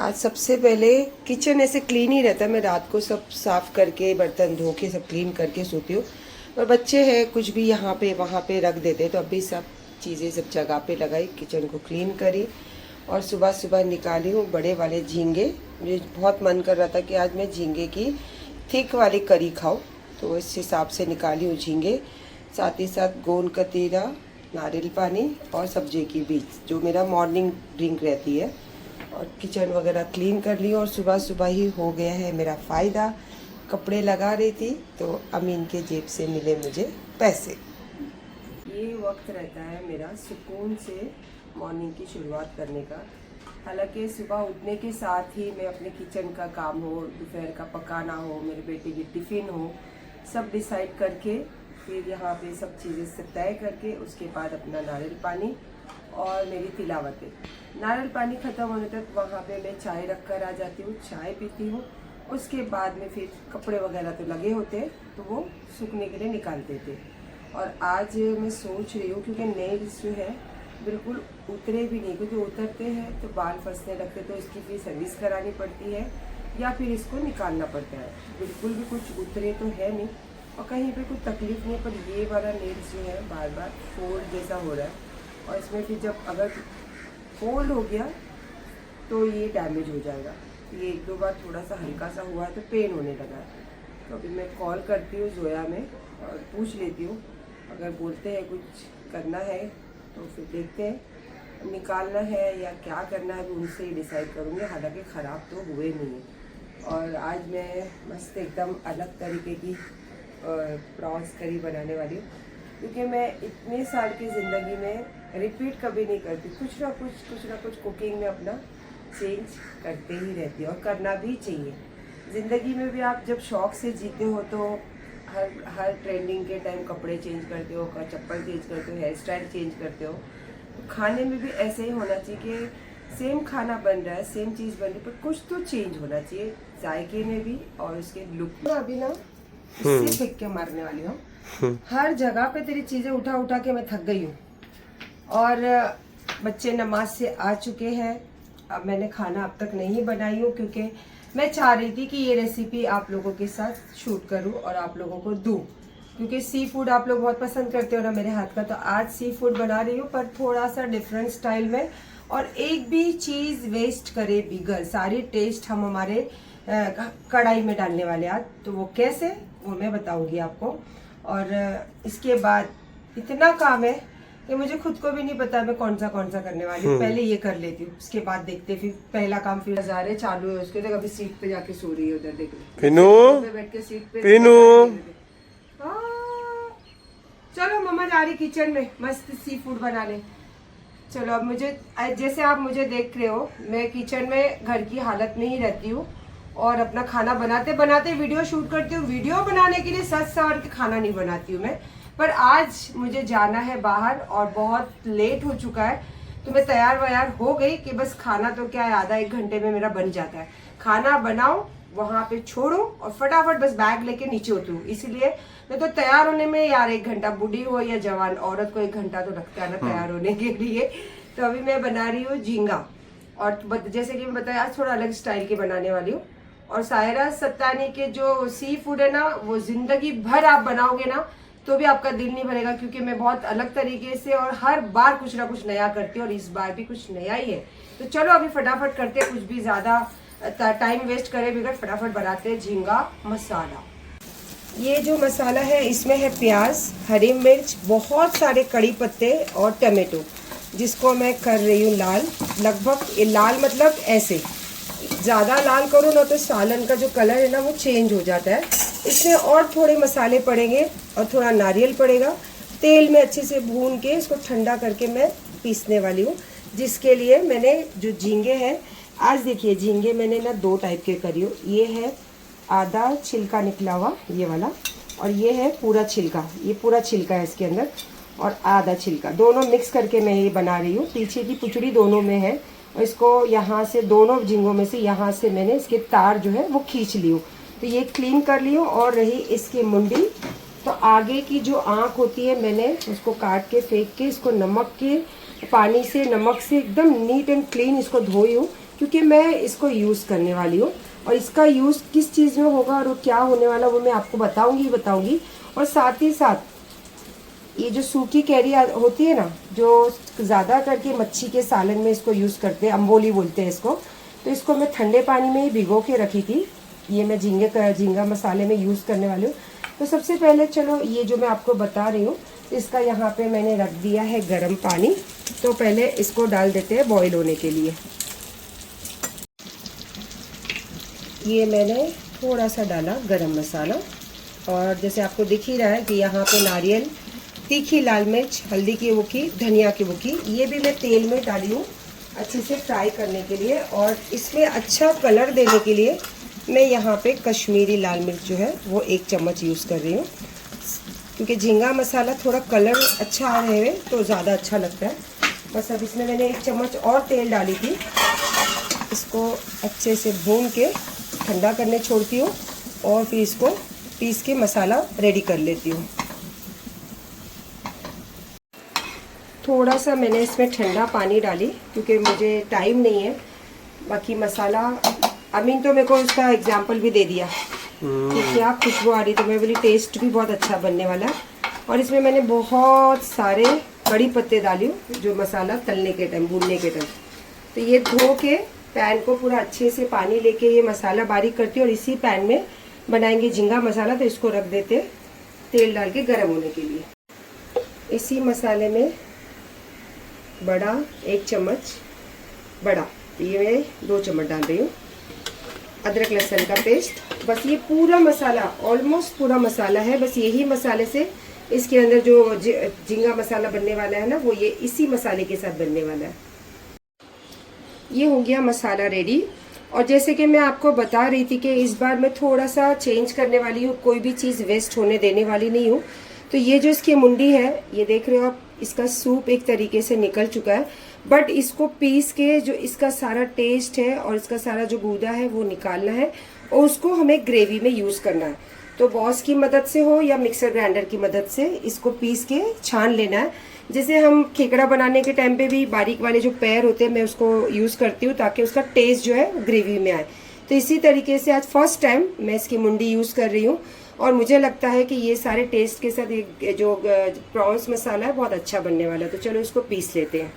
आज सबसे पहले किचन ऐसे क्लीन ही रहता है। मैं रात को सब साफ करके बर्तन धो के सब क्लीन करके सोती हूँ, और बच्चे हैं कुछ भी यहाँ पे वहाँ पे रख देते, तो अभी सब चीज़ें सब जगह पे लगाई, किचन को क्लीन करी और सुबह सुबह निकाली हूँ बड़े वाले झींगे। मुझे बहुत मन कर रहा था कि आज मैं झींगे की थिक वाली करी खाऊँ, तो इस हिसाब से निकाली हूँ झींगे। साथ ही साथ गोंद कतीरा, नारियल पानी और सब्जी की बीज, जो मेरा मॉर्निंग ड्रिंक रहती है। और किचन वगैरह क्लीन कर ली और सुबह सुबह ही हो गया है मेरा फ़ायदा। कपड़े लगा रही थी तो अमीन के जेब से मिले मुझे पैसे। ये वक्त रहता है मेरा सुकून से मॉर्निंग की शुरुआत करने का। हालांकि सुबह उठने के साथ ही मैं अपने किचन का काम हो, दोपहर का पकाना हो, मेरे बेटे की टिफ़िन हो, सब डिसाइड करके फिर यहाँ पे सब चीज़ें से तय करके उसके बाद अपना नारियल पानी और मेरी तिलावतें। नारियल पानी ख़त्म होने तक वहाँ पे मैं चाय रख कर आ जाती हूँ, चाय पीती हूँ। उसके बाद में फिर कपड़े वगैरह तो लगे होते हैं तो वो सूखने के लिए निकाल देते। और आज मैं सोच रही हूँ, क्योंकि नेल्स जो है बिल्कुल उतरे भी नहीं, क्योंकि उतरते हैं तो बाल फंसने लगते, तो इसकी फिर सर्विस करानी पड़ती है या फिर इसको निकालना पड़ता है। बिल्कुल भी कुछ उतरे तो है नहीं और कहीं पे कोई तकलीफ़ नहीं, पर ये वाला नेल्स जो है बार बार फोल्ड जैसा हो रहा है, और इसमें फिर जब अगर फोल्ड हो गया तो ये डैमेज हो जाएगा। ये एक दो बार थोड़ा सा हल्का सा हुआ है तो पेन होने लगा है। तो अभी मैं कॉल करती हूँ जोया में और पूछ लेती हूँ, अगर बोलते हैं कुछ करना है तो फिर देखते हैं, निकालना है या क्या करना है उनसे ही डिसाइड करूँगी। हालांकि ख़राब तो हुए नहीं है। और आज मैं मस्त एकदम अलग तरीके की प्रॉन्स करी बनाने वाली हूँ, क्योंकि मैं इतने साल की ज़िंदगी में रिपीट कभी नहीं करती। कुछ ना कुछ कुकिंग में अपना चेंज करते ही रहती है और करना भी चाहिए। ज़िंदगी में भी आप जब शौक़ से जीते हो तो हर ट्रेंडिंग के टाइम कपड़े चेंज करते हो, चप्पल चेंज करते हो, हेयर स्टाइल चेंज करते हो। तो खाने में भी ऐसे ही होना चाहिए कि सेम खाना बन रहा है, सेम चीज़ बन रही है, पर कुछ तो चेंज होना चाहिए जायके में भी और उसके लुक में। अभी ना इससे फेंक के मारने वाली हूँ। हर जगह पे तेरी चीज़ें उठा उठा के मैं थक गई हूँ। और बच्चे नमाज से आ चुके हैं। अब मैंने खाना अब तक नहीं बनाई हूँ, क्योंकि मैं चाह रही थी कि ये रेसिपी आप लोगों के साथ शूट करूँ और आप लोगों को दूँ, क्योंकि सी फूड आप लोग बहुत पसंद करते हो ना मेरे हाथ का। तो आज सी फूड बना रही हूँ, पर थोड़ा सा डिफरेंट स्टाइल में, और एक भी चीज़ वेस्ट करे बिगर सारी टेस्ट हम हमारे कढ़ाई में डालने वाले आज। तो वो कैसे, वो मैं बताऊँगी आपको। और इसके बाद इतना काम है कि मुझे खुद को भी नहीं पता मैं कौन सा करने वाली हूँ। पहले ये कर लेती हूँ, उसके बाद देखते फिर पहला काम। फिर नजारे चालू है उसके, देख अभी सीट पे जाके सो रही है उधर, देख पिनू बैठ के सीट पे। पिनू चलो मम्मा जा रही किचन में मस्त सी फूड बनाने। चलो अब मुझे, जैसे आप मुझे देख रहे हो, मैं किचन में घर की हालत में ही रहती हूँ और अपना खाना बनाते बनाते वीडियो शूट करती हूँ। वीडियो बनाने के लिए सच सवर के खाना नहीं बनाती हूँ मैं। पर आज मुझे जाना है बाहर और बहुत लेट हो चुका है, तो मैं तैयार व्यार हो गई कि बस खाना तो क्या है, आधा एक घंटे में मेरा बन जाता है। खाना बनाओ, वहाँ पे छोड़ो और फटाफट बस बैग लेके नीचे उतरूँ। इसीलिए मैं तो तैयार होने में यार 1 घंटा, बूढ़ी हो या जवान औरत को 1 घंटा तो लगता है ना तैयार होने के लिए। तो अभी मैं बना रही हूँ झींगा, और जैसे कि मैं बताया आज थोड़ा अलग स्टाइल की बनाने वाली हूँ। और सायरा सत्तानी के जो सी फूड है ना, वो जिंदगी भर आप बनाओगे ना तो भी आपका दिल नहीं भरेगा, क्योंकि मैं बहुत अलग तरीके से और हर बार कुछ ना कुछ नया करती हूँ, और इस बार भी कुछ नया ही है। तो चलो अभी फटाफट करते हैं, कुछ भी ज्यादा टाइम वेस्ट करे बगैर फटाफट बनाते हैं झींगा मसाला। ये जो मसाला है इसमें है प्याज, हरी मिर्च, बहुत सारे कड़ी पत्ते और टमाटो, जिसको मैं कर रही हूँ लाल। लगभग ये लाल मतलब ऐसे, ज़्यादा लाल करो ना तो सालन का जो कलर है ना वो चेंज हो जाता है। इसमें और थोड़े मसाले पड़ेंगे और थोड़ा नारियल पड़ेगा। तेल में अच्छे से भून के इसको ठंडा करके मैं पीसने वाली हूँ, जिसके लिए मैंने जो झींगे हैं, आज देखिए झींगे मैंने ना 2 टाइप के करी हो। ये है आधा छिलका निकला हुआ ये वाला, और ये है पूरा छिलका, ये पूरा छिलका है इसके अंदर, और आधा छिलका, दोनों मिक्स करके मैं ये बना रही हूँ। पीछे की पुचड़ी दोनों में है, और इसको यहाँ से दोनों झींगों में से यहाँ से मैंने इसके तार जो है वो खींच ली हूँ। तो ये क्लीन कर ली हूँ। और रही इसकी मुंडी, तो आगे की जो आँख होती है मैंने उसको काट के फेंक के इसको नमक के पानी से, नमक से एकदम नीट एंड क्लीन इसको धोई हूँ, क्योंकि मैं इसको यूज़ करने वाली हूँ और इसका यूज़ किस चीज़ में होगा और वो क्या होने वाला वो मैं आपको बताऊंगी। और साथ ही साथ ये जो सूखी कैरी होती है ना, जो ज़्यादा करके मच्छी के सालन में इसको यूज़ करते हैं, अम्बोली बोलते हैं इसको, तो इसको मैं ठंडे पानी में ही भिगो के रखी थी। ये मैं झींगा मसाले में यूज़ करने वाली हूँ। तो सबसे पहले चलो ये जो मैं आपको बता रही हूँ, इसका यहाँ पे मैंने रख दिया है गर्म पानी। तो पहले इसको डाल देते हैं बॉईल होने के लिए। ये मैंने थोड़ा सा डाला गरम मसाला, और जैसे आपको दिख ही रहा है कि यहाँ पे नारियल, तीखी लाल मिर्च, हल्दी की बुकी, धनिया की बुकी, ये भी मैं तेल में डाली हूँ अच्छे से फ्राई करने के लिए। और इसमें अच्छा कलर देने के लिए मैं यहाँ पे कश्मीरी लाल मिर्च जो है वो 1 चम्मच यूज़ कर रही हूँ, क्योंकि झींगा मसाला थोड़ा कलर अच्छा आ रहे हुए तो ज़्यादा अच्छा लगता है। बस अब इसमें मैंने 1 चम्मच और तेल डाली थी। इसको अच्छे से भून के ठंडा करने छोड़ती हूँ और फिर इसको पीस के मसाला रेडी कर लेती हूँ। थोड़ा सा मैंने इसमें ठंडा पानी डाली क्योंकि मुझे टाइम नहीं है। बाकी मसाला अमीन तो मेरे को उसका एग्जाम्पल भी दे दिया कि क्या खुशबू आ रही, तो मैं बोली टेस्ट भी बहुत अच्छा बनने वाला है। और इसमें मैंने बहुत सारे कड़ी पत्ते डाली जो मसाला तलने के टाइम, भूनने के टाइम। तो ये धो के पैन को पूरा अच्छे से पानी लेके ये मसाला बारीक करती हूँ और इसी पैन में बनाएंगे झींगा मसाला। तो इसको रख देते तेल डाल के गर्म होने के लिए। इसी मसाले में बड़ा 1 चम्मच बड़ा, ये मैं 2 चम्मच डाल रही हूँ अदरक लहसुन का पेस्ट। बस ये पूरा मसाला, ऑलमोस्ट पूरा मसाला है। बस यही मसाले से इसके अंदर जो झींगा मसाला बनने वाला है ना, वो ये इसी मसाले के साथ बनने वाला है। ये हो गया मसाला रेडी। और जैसे कि मैं आपको बता रही थी कि इस बार मैं थोड़ा सा चेंज करने वाली हूँ, कोई भी चीज़ वेस्ट होने देने वाली नहीं हूँ। तो ये जो इसकी मुंडी है, ये देख रहे हो आप, इसका सूप एक तरीके से निकल चुका है। बट इसको पीस के जो इसका सारा टेस्ट है और इसका सारा जो गूदा है वो निकालना है और उसको हमें ग्रेवी में यूज़ करना है। तो बॉस की मदद से हो या मिक्सर ग्राइंडर की मदद से इसको पीस के छान लेना है। जैसे हम खेकड़ा बनाने के टाइम पे भी बारीक वाले जो पैर होते हैं मैं उसको यूज़ करती हूँ ताकि उसका टेस्ट जो है ग्रेवी में आए। तो इसी तरीके से आज फर्स्ट टाइम मैं इसकी मुंडी यूज़ कर रही हूँ और मुझे लगता है कि ये सारे टेस्ट के साथ एक जो प्रॉन्स मसाला है बहुत अच्छा बनने वाला है। तो चलो इसको पीस लेते हैं।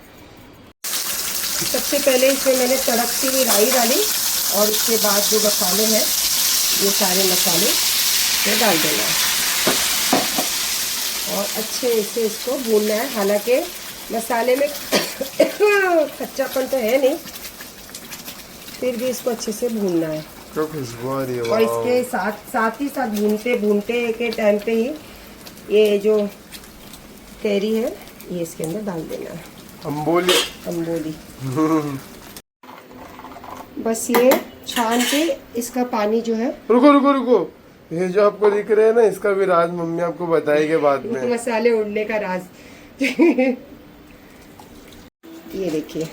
सबसे पहले इसमें मैंने तड़कती हुई राई डाली और उसके बाद जो मसाले हैं ये सारे मसाले में डाल देना है और अच्छे से इसको भूनना है। हालांकि मसाले में कच्चापन तो है नहीं, फिर भी इसको अच्छे से भूनना है। और इसके साथ ही साथ भूनते के टाइम पे ही ये जो कैरी है ये इसके अंदर डाल देना है, अम्बोली। बस ये छान के इसका पानी जो है, रुको, ये जो आपको दिख रहे हैं ना, इसका भी राज मम्मी आपको बताएगी बाद में। मसाले उड़ने का राज। ये देखिए,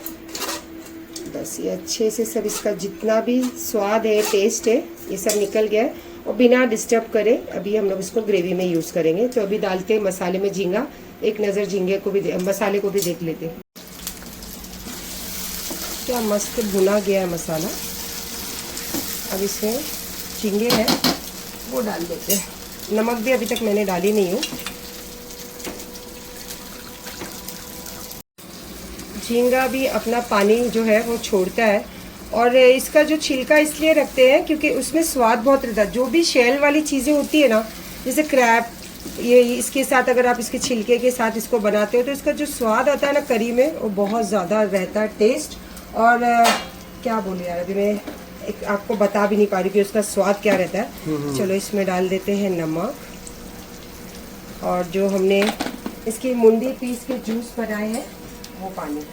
बस ये अच्छे से सब इसका जितना भी स्वाद है, टेस्ट है, ये सब निकल गया है और बिना डिस्टर्ब करे अभी हम लोग इसको ग्रेवी में यूज़ करेंगे। तो अभी डालते हैं मसाले में झींगा। एक नज़र झींगे को भी, मसाले को भी देख लेते हैं। क्या मस्त भुना गया है मसाला। अब इसमें झींगे हैं वो डाल देते हैं। नमक भी अभी तक मैंने डाली नहीं हूँ। झींगा भी अपना पानी जो है वो छोड़ता है और इसका जो छिलका इसलिए रखते हैं क्योंकि उसमें स्वाद बहुत रहता है। जो भी शेल वाली चीज़ें होती है ना, जैसे क्रैब, ये इसके साथ अगर आप इसके छिलके के साथ इसको बनाते हो तो इसका जो स्वाद आता है ना करी में, वो बहुत ज़्यादा रहता है टेस्ट। और क्या बोले यार, अभी मैं आपको बता भी नहीं पा रही कि उसका स्वाद क्या रहता है। चलो इसमें डाल देते हैं नमक और जो हमने इसकी मुंडी पीस के जूस बनाए हैं वो पानी।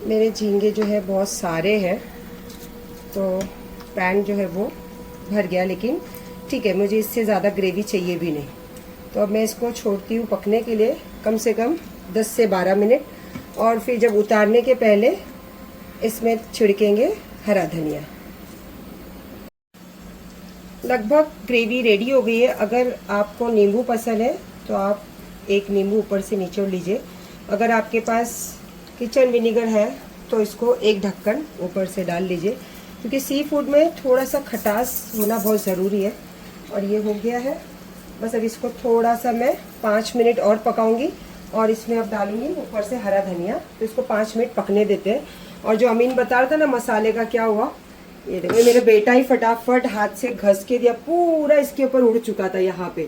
मेरे झींगे जो है बहुत सारे हैं तो पैन जो है वो भर गया, लेकिन ठीक है, मुझे इससे ज़्यादा ग्रेवी चाहिए भी नहीं। तो अब मैं इसको छोड़ती हूँ पकने के लिए कम से कम 10 से 12 मिनट। और फिर जब उतारने के पहले इसमें छिड़केंगे हरा धनिया। लगभग ग्रेवी रेडी हो गई है। अगर आपको नींबू पसंद है तो आप एक नींबू ऊपर से निचोड़ लीजिए। अगर आपके पास किचन विनीगर है तो इसको एक ढक्कन ऊपर से डाल लीजिए, क्योंकि सी फूड में थोड़ा सा खटास होना बहुत ज़रूरी है। और ये हो गया है, बस अब इसको थोड़ा सा मैं 5 मिनट और पकाऊंगी और इसमें अब डालूंगी ऊपर से हरा धनिया। तो इसको 5 मिनट पकने देते हैं। और जो अमीन बता रहा था ना मसाले का, क्या हुआ ये देखो, मेरा बेटा ही फटाफट हाथ से घस के दिया, पूरा इसके ऊपर उड़ चुका था यहाँ पे।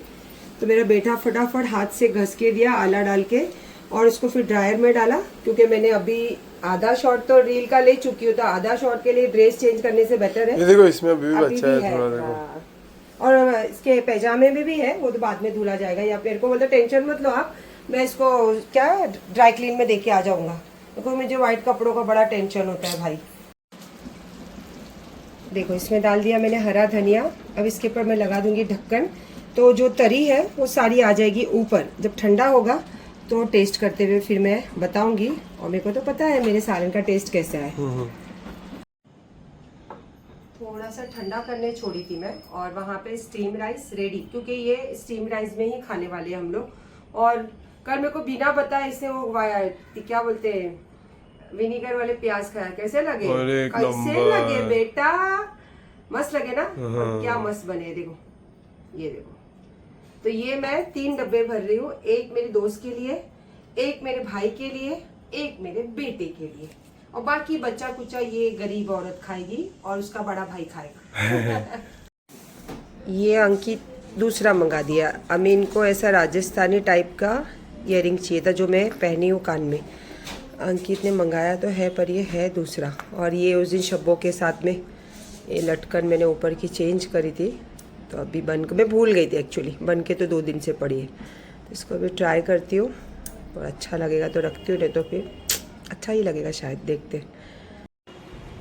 तो मेरा बेटा फटाफट हाथ से घस के दिया आला डाल के, और उसको फिर ड्रायर में डाला, क्योंकि मैंने अभी आधा शॉट तो रील का ले चुकी हूँ, तो आधा शॉट के लिए ड्रेस चेंज करने से बेटर है। ये देखो इसमें अभी भी अभी बच्चा भी है है, थोड़ा देखो। हाँ। और इसके पैजामे में भी है, वो तो बाद में धुला जाएगा। या मेरे को मतलब टेंशन मत लो आप, मैं इसको क्या ड्राई क्लीन में देके आ जाऊंगा, क्योंकि मुझे व्हाइट कपड़ों का बड़ा टेंशन होता है भाई। देखो इसमें डाल दिया मैंने हरा धनिया। अब इसके ऊपर मैं लगा दूंगी ढक्कन, तो जो तरी है वो सारी आ जाएगी ऊपर। जब ठंडा होगा तो टेस्ट करते हुए फिर मैं बताऊंगी। और मेरे को तो पता है मेरे सालन का टेस्ट कैसा है। थोड़ा सा ठंडा करने छोड़ी थी मैं, और वहाँ पे स्टीम राइस रेडी, क्योंकि ये स्टीम राइस में ही खाने वाले हैं हम लोग। और कल मेरे को बिना बताए इसने वो क्या बोलते हैं विनीगर वाले प्याज खाया, कैसे लगे? कैसे लगे बेटा? मस्त लगे ना? और क्या मस्त बने, देखो ये देखो। तो ये मैं 3 डब्बे भर रही हूँ, एक मेरी दोस्त के लिए, एक मेरे भाई के लिए, एक मेरे बेटे के लिए, और बाकी बच्चा कुचा ये गरीब औरत खाएगी और उसका बड़ा भाई खाएगा। ये अंकित दूसरा मंगा दिया। अमीन को ऐसा राजस्थानी टाइप का ईयरिंग चाहिए था, जो मैं पहनी हूँ कान में। अंकित ने मंगाया तो है, पर ये है दूसरा। और ये उस दिन शब्बों के साथ में ये लटकन मैंने ऊपर की चेंज करी थी, तो अभी बन के मैं भूल गई थी एक्चुअली, बन के तो 2 दिन से पड़ी है। तो इसको अभी ट्राई करती हूँ, और अच्छा लगेगा तो रखती हूँ, नहीं तो फिर अच्छा ही लगेगा शायद, देखते।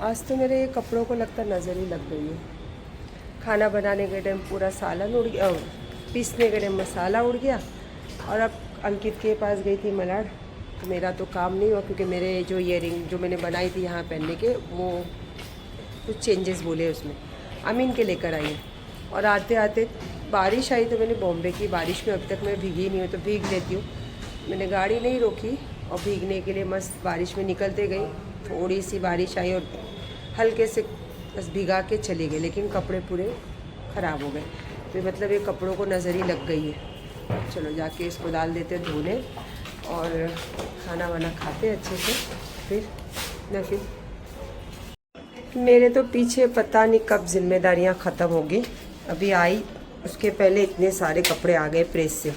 आज तो मेरे कपड़ों को लगता नज़र ही लग गई है। खाना बनाने के टाइम पूरा सालन उड़ गया, पीसने के टाइम मसाला उड़ गया। और अब अंकित के पास गई थी मलाड, तो मेरा तो काम नहीं हुआ, क्योंकि मेरे जो ईयरिंग जो मैंने बनाई थी यहाँ पहनने के, वो कुछ चेंजेस बोले उसमें। अमीन के लेकर आई है। और आते आते बारिश आई, तो मैंने बॉम्बे की बारिश में अब तक मैं भीगी नहीं हूँ, तो भीग लेती हूँ। मैंने गाड़ी नहीं रोकी और भीगने के लिए मस्त बारिश में निकलते गई। थोड़ी सी बारिश आई और हल्के से बस भिगा के चली गई, लेकिन कपड़े पूरे ख़राब हो गए। तो मतलब ये कपड़ों को नज़र ही लग गई है। चलो जाके इसको डाल देते धोने, और खाना वाना खाते अच्छे से, फिर मेरे तो पीछे पता नहीं कब जिम्मेदारियां ख़त्म होगी। अभी आई उसके पहले इतने सारे कपड़े आ गए प्रेस से,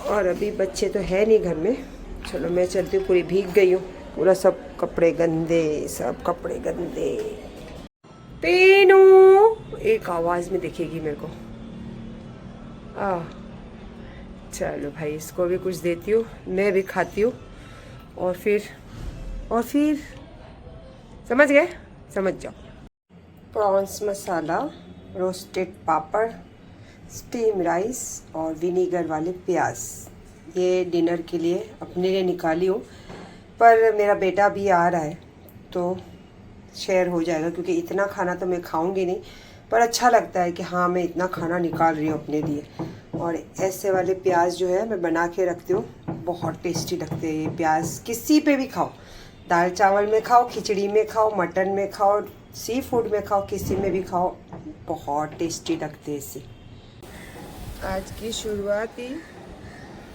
और अभी बच्चे तो है नहीं घर में। चलो मैं चलती हूँ, पूरी भीग गई हूँ, पूरा सब कपड़े गंदे, सब कपड़े गंदे। पेनू एक आवाज़ में दिखेगी मेरे को। चलो भाई इसको भी कुछ देती हूँ, मैं भी खाती हूँ, और फिर समझ गए, समझ जाओ। प्रॉन्स मसाला, रोस्टेड पापड़, स्टीम राइस और विनीगर वाले प्याज, ये डिनर के लिए अपने लिए निकाली हूँ। पर मेरा बेटा भी आ रहा है तो शेयर हो जाएगा, क्योंकि इतना खाना तो मैं खाऊंगी नहीं, पर अच्छा लगता है कि हाँ मैं इतना खाना निकाल रही हूँ अपने लिए। और ऐसे वाले प्याज जो है मैं बना के रखती हूँ, बहुत टेस्टी लगते हैं ये प्याज। किसी पे भी खाओ, दाल चावल में खाओ, खिचड़ी में खाओ, मटन में खाओ, सी फूड में खाओ, किसी में भी खाओ, बहुत टेस्टी लगते हैं इससे। आज की शुरुआत ही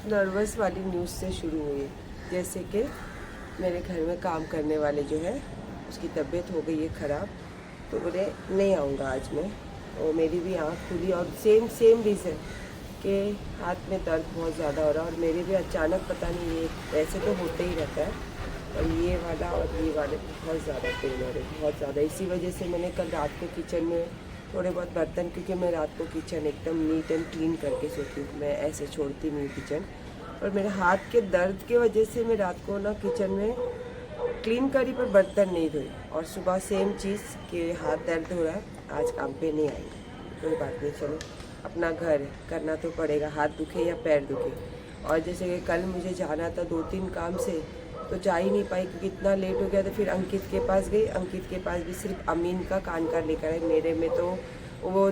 नर्वस वाली न्यूज़ से शुरू हुई, जैसे कि मेरे घर में काम करने वाले जो है उसकी तबीयत हो गई है ख़राब, तो बोले नहीं आऊँगा आज मैं। और मेरी भी आँख खुली, और सेम रीज़न कि हाथ में दर्द बहुत ज़्यादा हो रहा है। और मेरे भी अचानक पता नहीं, ये ऐसे तो होते ही रहता है, और ये वाला और ये वाले बहुत ज़्यादा पेन हो रहे, बहुत ज़्यादा। इसी वजह से मैंने कल रात को किचन में थोड़े बहुत बर्तन, क्योंकि मैं रात को किचन एकदम नीट एंड क्लीन करके सोती हूँ, मैं ऐसे छोड़ती नहीं किचन। और मेरे हाथ के दर्द की वजह से मैं रात को ना किचन में क्लीन करी, पर बर्तन नहीं धोई। और सुबह सेम चीज़ कि हाथ दर्द हो रहा है, आज काम पे नहीं आएंगे, कोई बात नहीं, चलो अपना घर करना तो पड़ेगा, हाथ दुखे या पैर दुखे। और जैसे कि कल मुझे जाना था 2-3 काम से, तो जा ही नहीं पाई क्योंकि इतना लेट हो गया। तो फिर अंकित के पास गई, अंकित के पास भी सिर्फ अमीन का कान का लेकर आई, मेरे में तो वो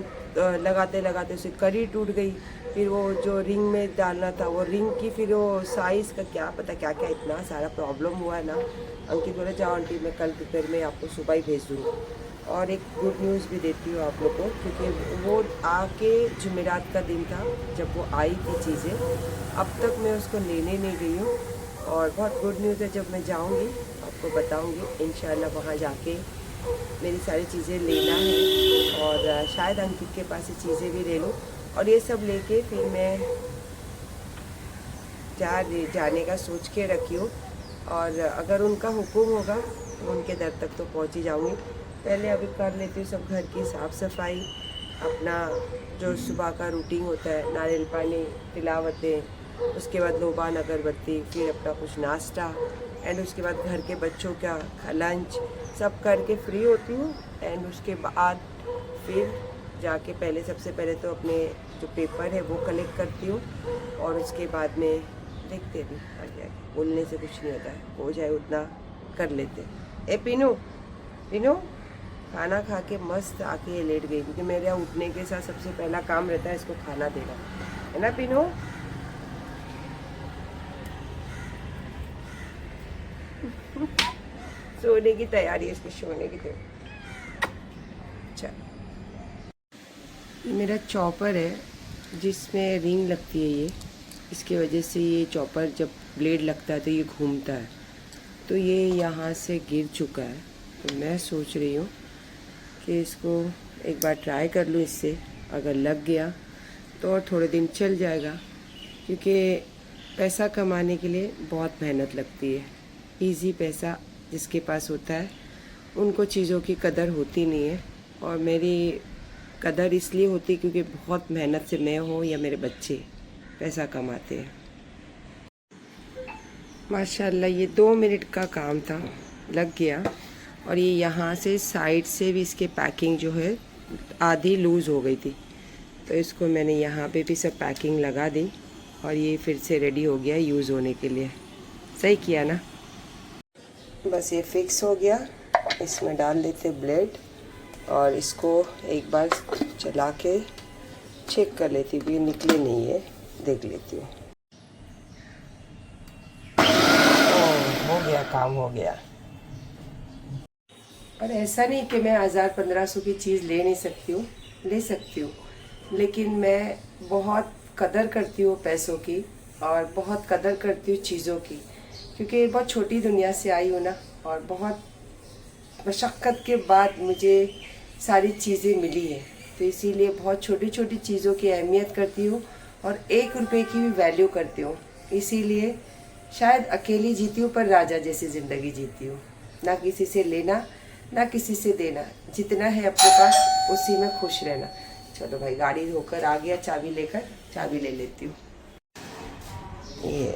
लगाते लगाते उसकी कड़ी टूट गई। फिर वो जो रिंग में डालना था वो रिंग की फिर वो साइज़ का क्या पता क्या क्या इतना सारा प्रॉब्लम हुआ है ना। अंकित बोले जाओ आंटी मैं कल दोपहर में आपको सुबह ही भेज दूँगी। और एक गुड न्यूज़ भी देती हूँ आप लोग को, क्योंकि वो आके जुमेरात का दिन था जब वो आई थी चीज़ें, अब तक मैं उसको लेने नहीं गई हूँ। और बहुत गुड न्यूज़ है, जब मैं जाऊँगी आपको बताऊँगी इंशाल्लाह। वहाँ जाके मेरी सारी चीज़ें लेना है और शायद अंकित के पास से चीज़ें भी ले लूँ और ये सब लेके फिर मैं जाने का सोच के रखी हूँ। और अगर उनका हुक्म होगा तो उनके दर तक तो पहुँच ही जाऊँगी। पहले अभी कर लेती हूँ सब घर की साफ़ सफाई, अपना जो सुबह का रूटीन होता है, नारियल पानी, तिलावतें, उसके बाद लोबान अगरबत्ती, फिर अपना कुछ नाश्ता एंड उसके बाद घर के बच्चों का लंच सब करके फ्री होती हूँ। एंड उसके बाद फिर जाके सबसे पहले तो अपने जो पेपर है वो कलेक्ट करती हूँ और उसके बाद में देखते भी आगे आगे, बोलने से कुछ नहीं होता है, हो जाए उतना कर लेते। ए पीनू पीनू खाना खा के मस्त आके ये लेट गई, क्योंकि मेरे यहाँ उठने के साथ सबसे पहला काम रहता है इसको खाना देना, है ना पीनू। सोने की तैयारी है, इसको सोने की तैयारी। अच्छा, ये मेरा चॉपर है जिसमें रिंग लगती है ये, इसकी वजह से ये चॉपर जब ब्लेड लगता है तो ये घूमता है, तो ये यहाँ से गिर चुका है। तो मैं सोच रही हूँ कि इसको एक बार ट्राई कर लूँ इससे, अगर लग गया तो और थोड़े दिन चल जाएगा, क्योंकि पैसा कमाने के लिए बहुत मेहनत लगती है। इजी पैसा जिसके पास होता है उनको चीज़ों की कदर होती नहीं है, और मेरी कदर इसलिए होती क्योंकि बहुत मेहनत से मैं हो या मेरे बच्चे पैसा कमाते हैं। माशाल्लाह ये 2 मिनट का काम था, लग गया। और ये यहाँ से साइड से भी इसके पैकिंग जो है आधी लूज़ हो गई थी, तो इसको मैंने यहाँ पे भी सब पैकिंग लगा दी और ये फिर से रेडी हो गया यूज़ होने के लिए। सही किया ना। बस ये फिक्स हो गया, इसमें डाल देते ब्लेड और इसको एक बार चला के चेक कर लेती हूँ, ये निकले नहीं है, देख लेती हूँ। हो गया, काम हो गया। और ऐसा नहीं कि मैं 1000-1500 की चीज़ ले नहीं सकती हूँ, ले सकती हूँ, लेकिन मैं बहुत कदर करती हूँ पैसों की और बहुत कदर करती हूँ चीज़ों की, क्योंकि बहुत छोटी दुनिया से आई हूँ ना, और बहुत मशक्क़त के बाद मुझे सारी चीज़ें मिली है, तो इसीलिए बहुत छोटी छोटी चीज़ों की अहमियत करती हूँ और 1 रुपये की भी वैल्यू करती हूँ। इसीलिए शायद अकेली जीती हूँ पर राजा जैसी ज़िंदगी जीती हूँ, ना किसी से लेना ना किसी से देना, जितना है अपने पास उसी में खुश रहना। चलो भाई, गाड़ी होकर आ गया, चाबी लेकर चाबी ले लेती हूँ। ये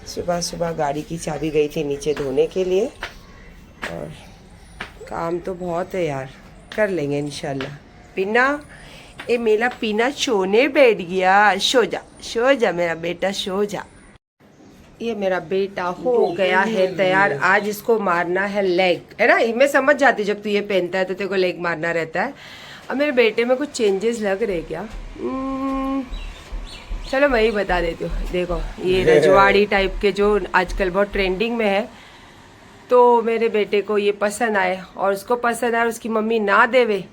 सुबह सुबह गाड़ी की चाबी गई थी नीचे धोने के लिए, और काम तो बहुत है यार, कर लेंगे इंशाल्लाह। पीना, ये मेरा पीना सोने बैठ गया, सो जा मेरा बेटा, सो जा। ये मेरा बेटा हो गया है तैयार, आज इसको मारना है लेग, है ना। मैं समझ जाती जब तू ये पहनता है तो तेरे को लेग मारना रहता है। अब मेरे बेटे में कुछ चेंजेस लग रहे क्या? चलो मैं ही बता देती हूँ। देखो ये रजवाड़ी टाइप के जो आजकल बहुत ट्रेंडिंग में है, तो मेरे बेटे को ये पसंद आए और उसको पसंद आए, उसकी मम्मी ना देवे,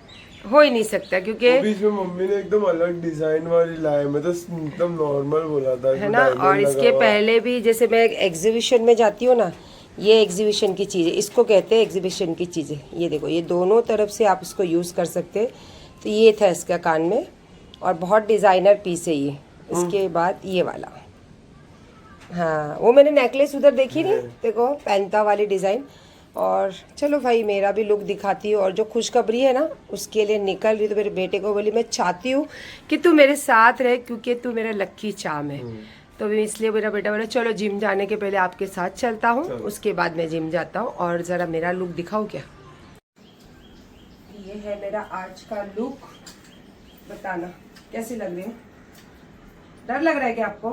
हो ही नहीं सकता, क्योंकि बीच में मम्मी ने एकदम अलग डिजाइन वाली लाई, मैं तो एकदम नॉर्मल बोला था, है ना। और इसके पहले भी जैसे मैं एग्जीबिशन में जाती हूँ ना, ये एग्जीबिशन की चीज़ें इसको कहते हैं, एग्जीबिशन की चीज़ें। ये देखो, ये दोनों तरफ से आप इसको यूज़ कर सकते हैं। तो ये था इसका कान में, और बहुत डिज़ाइनर पीस है ये। इसके बाद ये वाला, हाँ वो मैंने नेकलेस उधर देखी नहीं, देखो पैंता वाली डिज़ाइन। और चलो भाई, मेरा भी लुक दिखाती हूँ, और जो खुशखबरी है ना उसके लिए निकल रही। तो मेरे बेटे को बोली मैं चाहती हूँ कि तू मेरे साथ रहे, क्योंकि तू मेरा लक्की चाम है। तो इसलिए मेरा बेटा बोला चलो जिम जाने के पहले आपके साथ चलता हूँ, उसके बाद मैं जिम जाता हूँ। और ज़रा मेरा लुक दिखाओ क्या, ये है मेरा आज का लुक, बताना कैसे लग रही हूँ। डर लग रहा है क्या आपको?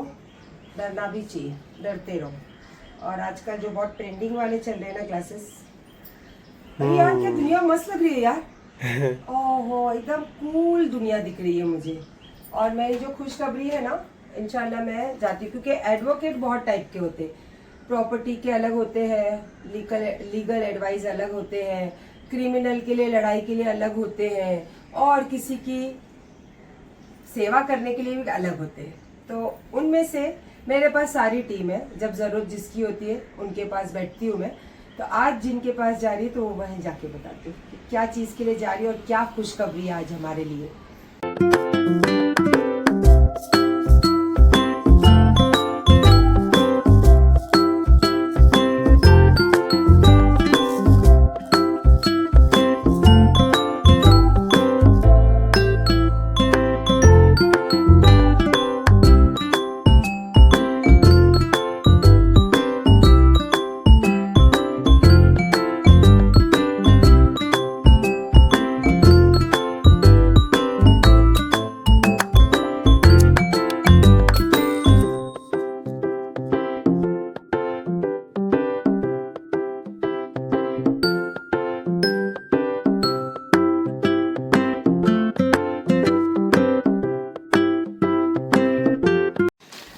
डरना भी चाहिए, डरते रहो। और आजकल जो बहुत ट्रेंडिंग वाले चल रहे हैं ना ग्लासेस, अरे यार क्या दुनिया मस्त लग रही है यार। ओहो एकदम कूल दुनिया दिख रही है मुझे। और मेरी जो खुशखबरी है ना, इंशाल्लाह मैं जाती हूँ, क्योंकि एडवोकेट बहुत टाइप के होते, प्रॉपर्टी के अलग होते हैं, लीगल एडवाइस अलग होते हैं, क्रिमिनल के लिए लड़ाई के लिए अलग होते हैं, और किसी की सेवा करने के लिए भी अलग होते हैं। तो उनमें से मेरे पास सारी टीम है, जब जरूरत जिसकी होती है उनके पास बैठती हूँ मैं। तो आज जिनके पास जा रही है तो वहीं जाके बताती हूँ कि क्या चीज़ के लिए जा रही है और क्या खुशखबरी है आज हमारे लिए।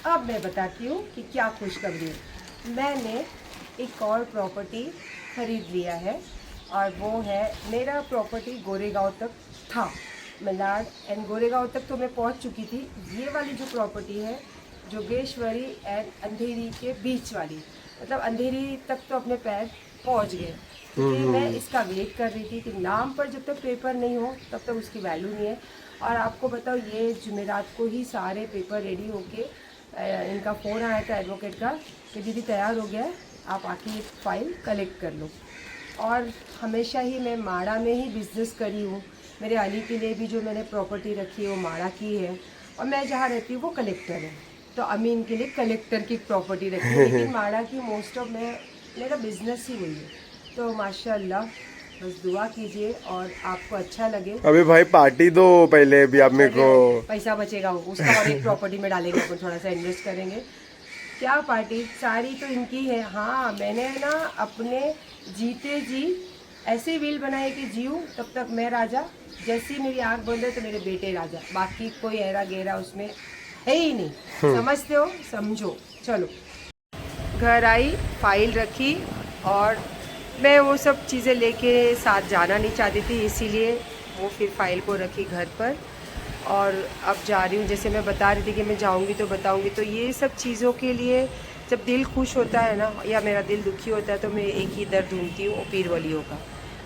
अब मैं बताती हूँ कि क्या खुशखबरी है। मैंने एक और प्रॉपर्टी खरीद लिया है, और वो है मेरा प्रॉपर्टी गोरेगांव तक था, मलाड एंड गोरेगांव तक तो मैं पहुँच चुकी थी। ये वाली जो प्रॉपर्टी है जोगेश्वरी एंड अंधेरी के बीच वाली, मतलब अंधेरी तक तो अपने पैर पहुँच गए, क्योंकि मैं इसका वेट कर रही थी कि नाम पर जब तक पेपर नहीं हो तब तक उसकी वैल्यू नहीं है। और आपको बताओ, ये जुमेरात को ही सारे पेपर रेडी होके इनका फ़ोन आया था एडवोकेट का कि दीदी तैयार हो गया है, आप आके ये फाइल कलेक्ट कर लो। और हमेशा ही मैं माड़ा में ही बिज़नेस करी हूँ। मेरे अली के लिए भी जो मैंने प्रॉपर्टी रखी है वो माड़ा की है, और मैं जहाँ रहती हूँ वो कलेक्टर है, तो अमीन के लिए कलेक्टर की प्रॉपर्टी रखी है। लेकिन माड़ा की मोस्ट ऑफ मेरा बिज़नेस ही वही है। तो माशाल्लाह, बस दुआ कीजिए और आपको अच्छा लगे। अभी भाई पार्टी दो पहले, अभी आप मेरे को पैसा बचेगा उसका और एक प्रॉपर्टी में डालेंगे, अपन थोड़ा सा इन्वेस्ट करेंगे। क्या पार्टी, सारी तो इनकी है। हाँ, मैंने ना अपने जीते जी ऐसे विल बनाए कि जीऊँ तब तक मैं राजा, जैसी मेरी आँख बंद है तो मेरे बेटे राजा, बाकी कोई ऐरा गहरा उसमें है ही नहीं। समझते हो, समझो। चलो, घर आई, फाइल रखी, और मैं वो सब चीज़ें लेके साथ जाना नहीं चाहती थी, इसीलिए वो फिर फाइल को रखी घर पर। और अब जा रही हूँ, जैसे मैं बता रही थी कि मैं जाऊँगी तो बताऊँगी। तो ये सब चीज़ों के लिए जब दिल खुश होता है ना, या मेरा दिल दुखी होता है, तो मैं एक ही दर ढूंढती हूँ, पीर वलियों का।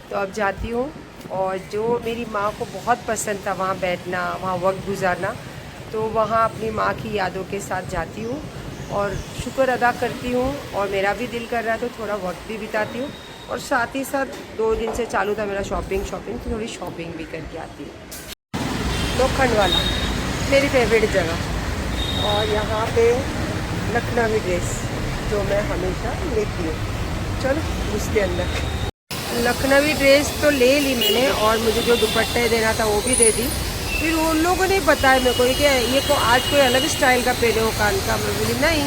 तो अब जाती हूँ, और जो मेरी माँ को बहुत पसंद था वहाँ बैठना, वहाँ वक्त गुजारना, तो वहाँ अपनी माँ की यादों के साथ जाती हूँ और शुक्र अदा करती हूँ। और मेरा भी दिल कर रहा है तो थोड़ा वक्त भी बिताती हूँ, और साथ ही साथ 2 दिन से चालू था मेरा शॉपिंग, तो थोड़ी शॉपिंग भी करके आती हूँ। लोखंड वाला मेरी फेवरेट जगह, और यहाँ पे लखनवी ड्रेस जो मैं हमेशा लेती हूँ। चलो उसके अंदर लखनवी ड्रेस तो ले ली मैंने, और मुझे जो दुपट्टे देना था वो भी दे दी। फिर उन लोगों ने बताया मेरे को कि ये को आज कोई अलग स्टाइल का पहने हो कान का। मैं बोली नहीं,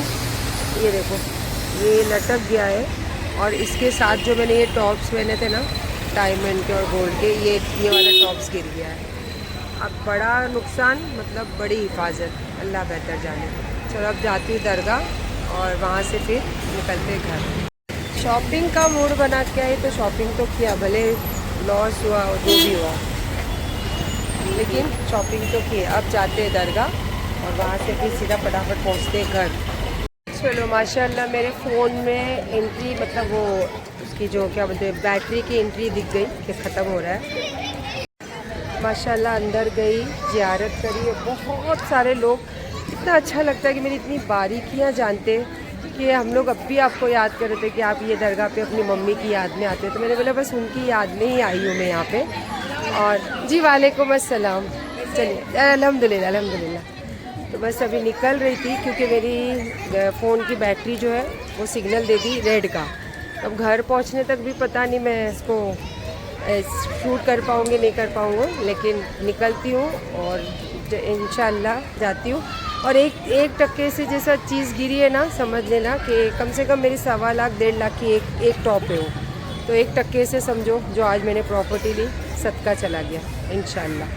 ये देखो ये लटक गया है, और इसके साथ जो मैंने ये टॉप्स पहने थे ना डायमंड के और गोल्ड के, ये वाला टॉप्स गिर गया है। अब बड़ा नुकसान, मतलब बड़ी हिफाजत, अल्लाह बेहतर जाने। चलो अब जाती हूँ दरगाह, और वहाँ से फिर निकलते घर। शॉपिंग का मूड बना के आई तो शॉपिंग तो किया, भले लॉस हुआ और जो भी हुआ, लेकिन शॉपिंग तो की। अब जाते हैं दरगाह, और वहाँ से फिर सीधा फटाफट पहुँचते हैं घर। चलो माशाल्लाह मेरे फ़ोन में एंट्री, मतलब वो उसकी जो क्या बोलते हैं, बैटरी की एंट्री दिख गई कि ख़त्म हो रहा है। माशाल्लाह अंदर गई, ज़ियारत करी, बहुत सारे लोग। इतना अच्छा लगता है कि मेरी इतनी बारीकियाँ जानते कि हम लोग अब भी आपको याद कर रहे थे कि आप ये दरगाह पे अपनी मम्मी की याद में आते हैं। तो मैंने बोला बस उनकी याद में ही आई हूँ मैं यहाँ पे। और जी वालेकुम अस्सलाम। चलिए अल्हम्दुलिल्लाह अल्हम्दुलिल्लाह। तो बस अभी निकल रही थी, क्योंकि मेरी फ़ोन की बैटरी जो है वो सिग्नल दे दी रेड का। अब घर पहुँचने तक भी पता नहीं मैं इसको शूट कर पाऊँगी नहीं कर पाऊँगी, लेकिन निकलती हूँ और इंशाल्लाह जाती हूँ। और एक टक्के से जैसा चीज़ गिरी है ना, समझ लेना कि कम से कम मेरी 1.25 लाख 1.5 लाख की एक टॉप है वो। तो 1 टक्के से समझो जो आज मैंने प्रॉपर्टी ली सदका चला गया इंशाल्लाह।